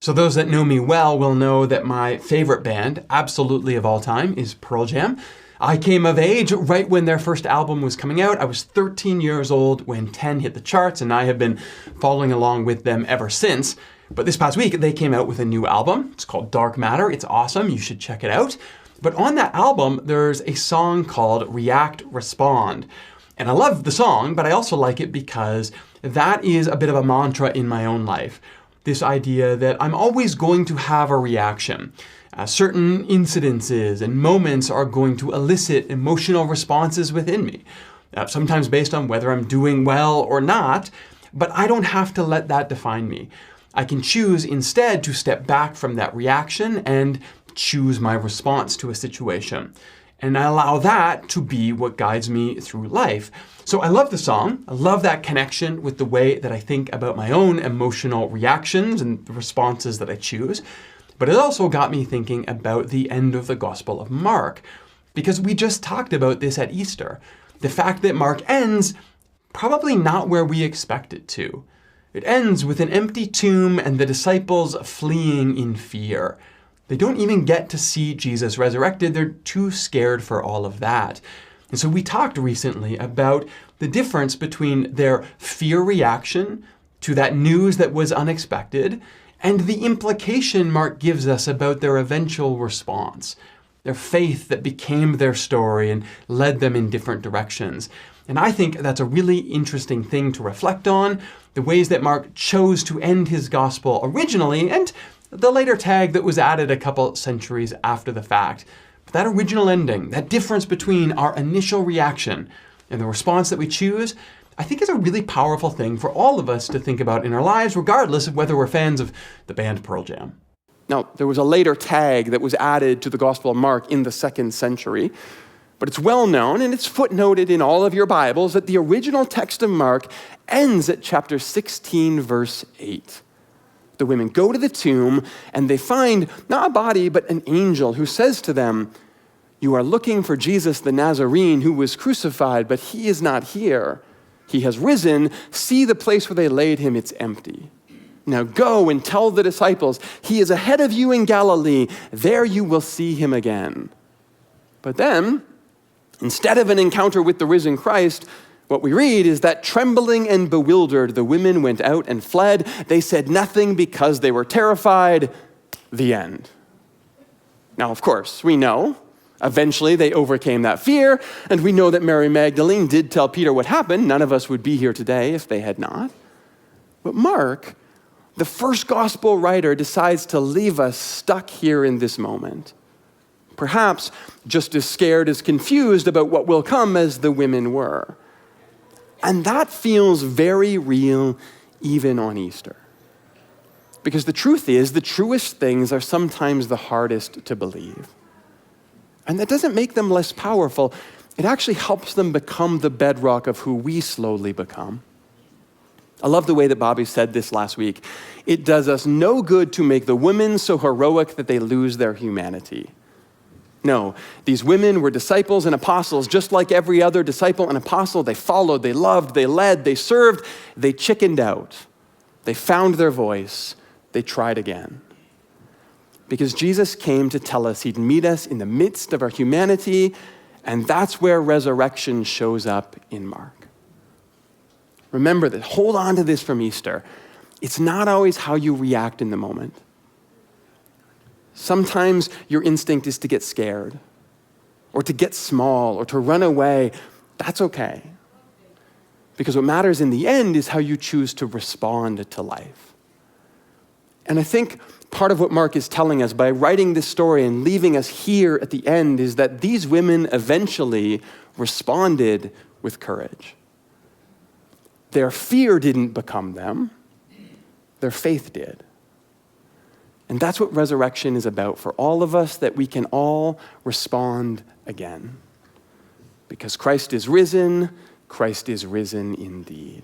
So those that know me well will know that my favorite band, absolutely of all time, is Pearl Jam. I came of age right when their first album was coming out. I was 13 years old when 10 hit the charts, and I have been following along with them ever since. But this past week, they came out with a new album. It's called Dark Matter. It's awesome. You should check it out. But on that album, there's a song called React, Respond. And I love the song, but I also like it because that is a bit of a mantra in my own life. This idea that I'm always going to have a reaction. Certain incidences and moments are going to elicit emotional responses within me, sometimes based on whether I'm doing well or not, but I don't have to let that define me. I can choose instead to step back from that reaction and choose my response to a situation. And I allow that to be what guides me through life. So I love the song. I love that connection with the way that I think about my own emotional reactions and the responses that I choose. But it also got me thinking about the end of the Gospel of Mark, because we just talked about this at Easter. The fact that Mark ends probably not where we expect it to. It ends with an empty tomb and the disciples fleeing in fear. They don't even get to see Jesus resurrected. They're too scared for all of that. And so we talked recently about the difference between their fear reaction to that news that was unexpected and the implication Mark gives us about their eventual response, their faith that became their story and led them in different directions. And I think that's a really interesting thing to reflect on, the ways that Mark chose to end his gospel originally and the later tag that was added a couple centuries after the fact. But that original ending, that difference between our initial reaction and the response that we choose, I think is a really powerful thing for all of us to think about in our lives, regardless of whether we're fans of the band Pearl Jam. Now, there was a later tag that was added to the Gospel of Mark in the 2nd century, but it's well known and it's footnoted in all of your Bibles that the original text of Mark ends at chapter 16, verse 8. The women go to the tomb and they find not a body, but an angel who says to them, "You are looking for Jesus the Nazarene who was crucified, but he is not here. He has risen. See the place where they laid him, it's empty. Now go and tell the disciples, he is ahead of you in Galilee. There you will see him again." But then, instead of an encounter with the risen Christ, what we read is that trembling and bewildered, the women went out and fled. They said nothing because they were terrified. The end. Now, of course, we know eventually they overcame that fear, and we know that Mary Magdalene did tell Peter what happened. None of us would be here today if they had not. But Mark, the first gospel writer, decides to leave us stuck here in this moment. Perhaps just as scared as confused about what will come as the women were. And that feels very real even on Easter. Because the truth is, the truest things are sometimes the hardest to believe. And that doesn't make them less powerful. It actually helps them become the bedrock of who we slowly become. I love the way that Bobby said this last week. It does us no good to make the women so heroic that they lose their humanity. No, these women were disciples and apostles, just like every other disciple and apostle. They followed, they loved, they led, they served, they chickened out. They found their voice, they tried again. Because Jesus came to tell us he'd meet us in the midst of our humanity, and that's where resurrection shows up in Mark. Remember that, hold on to this from Easter. It's not always how you react in the moment. Sometimes your instinct is to get scared, or to get small, or to run away. That's okay. Because what matters in the end is how you choose to respond to life. And I think part of what Mark is telling us by writing this story and leaving us here at the end is that these women eventually responded with courage. Their fear didn't become them. Their faith did. And that's what resurrection is about for all of us, that we can all respond again. Because Christ is risen indeed.